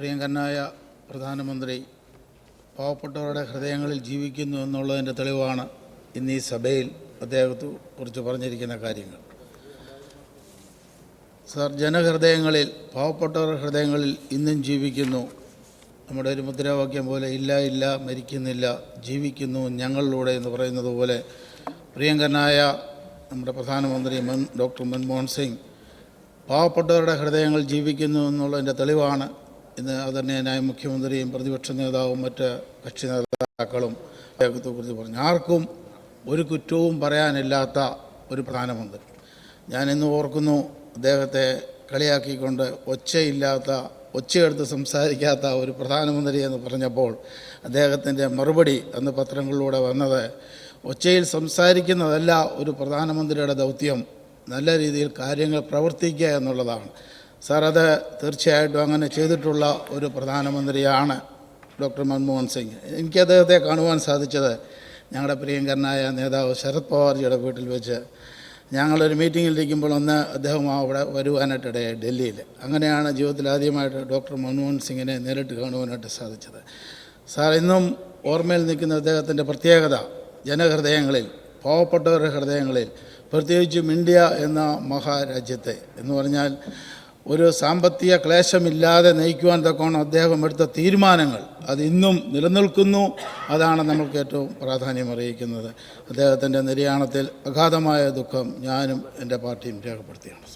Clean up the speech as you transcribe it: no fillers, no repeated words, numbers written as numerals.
പ്രിയങ്കരനായ പ്രധാനമന്ത്രി പാവപ്പെട്ടവരുടെ ഹൃദയങ്ങളിൽ ജീവിക്കുന്നു എന്നുള്ളതിൻ്റെ തെളിവാണ് ഇന്ന് ഈ സഭയിൽ അദ്ദേഹത്തെ കുറിച്ച് പറഞ്ഞിരിക്കുന്ന കാര്യങ്ങൾ. സർ, ജനഹൃദയങ്ങളിൽ, പാവപ്പെട്ടവരുടെ ഹൃദയങ്ങളിൽ ഇന്നും ജീവിക്കുന്നു. നമ്മുടെ ഒരു മുദ്രാവാക്യം പോലെ ഇല്ല ഇല്ല മരിക്കുന്നില്ല, ജീവിക്കുന്നു ഞങ്ങളിലൂടെ എന്ന് പറയുന്നത് പോലെ പ്രിയങ്കരനായ നമ്മുടെ പ്രധാനമന്ത്രി ഡോക്ടർ മൻമോഹൻ സിംഗ് പാവപ്പെട്ടവരുടെ ഹൃദയങ്ങൾ ജീവിക്കുന്നു എന്നുള്ളതിൻ്റെ തെളിവാണ് ഇന്ന് ആദരണീയനായ മുഖ്യമന്ത്രിയും പ്രതിപക്ഷ നേതാവും മറ്റ് കക്ഷി നേതാക്കളും അദ്ദേഹത്തെക്കുറിച്ച് പറഞ്ഞു. ആർക്കും ഒരു കുറ്റവും പറയാനില്ലാത്ത ഒരു പ്രധാനമന്ത്രി. ഞാനിന്ന് ഓർക്കുന്നു, അദ്ദേഹത്തെ കളിയാക്കിക്കൊണ്ട് ഒച്ചയെടുത്ത് സംസാരിക്കാത്ത ഒരു പ്രധാനമന്ത്രി എന്ന് പറഞ്ഞപ്പോൾ അദ്ദേഹത്തിൻ്റെ മറുപടി അന്ന് പത്രങ്ങളിലൂടെ വന്നത്, ഒച്ചയിൽ സംസാരിക്കുന്നതല്ല ഒരു പ്രധാനമന്ത്രിയുടെ ദൗത്യം, നല്ല രീതിയിൽ കാര്യങ്ങൾ പ്രവർത്തിക്കുക എന്നുള്ളതാണ്. സാർ, അത് തീർച്ചയായിട്ടും അങ്ങനെ ചെയ്തിട്ടുള്ള ഒരു പ്രധാനമന്ത്രിയാണ് ഡോക്ടർ മൻമോഹൻ സിംഗ്. എനിക്ക് അദ്ദേഹത്തെ കാണുവാൻ സാധിച്ചത് ഞങ്ങളുടെ പ്രിയങ്കരനായ നേതാവ് ശരത് പവാർജിയുടെ വീട്ടിൽ വെച്ച് ഞങ്ങളൊരു മീറ്റിങ്ങിലിരിക്കുമ്പോൾ അദ്ദേഹം അവിടെ വരുവാനായിട്ടിടയായി ഡൽഹിയിൽ. അങ്ങനെയാണ് ജീവിതത്തിൽ ആദ്യമായിട്ട് ഡോക്ടർ മൻമോഹൻ സിംഗിനെ നേരിട്ട് കാണുവാനായിട്ട് സാധിച്ചത്. സാർ, ഇന്നും ഓർമ്മയിൽ നിൽക്കുന്ന അദ്ദേഹത്തിൻ്റെ പ്രത്യേകത ജനഹൃദയങ്ങളിൽ, പാവപ്പെട്ടവരുടെ ഹൃദയങ്ങളിൽ, പ്രത്യേകിച്ചും ഇന്ത്യ എന്ന മഹാരാജ്യത്തെ എന്ന് പറഞ്ഞാൽ ഒരു സാമ്പത്തിക ക്ലേശമില്ലാതെ നയിക്കുവാൻ തക്കവണ്ണം അദ്ദേഹം എടുത്ത തീരുമാനങ്ങൾ അത് ഇന്നും നിലനിൽക്കുന്നു. അതാണ് നമ്മൾക്ക് ഏറ്റവും പ്രാധാന്യം അറിയിക്കുന്നത്. അദ്ദേഹത്തിൻ്റെ നിര്യാണത്തിൽ അഗാധമായ ദുഃഖം ഞാനും എൻ്റെ പാർട്ടിയും രേഖപ്പെടുത്തുകയാണ്.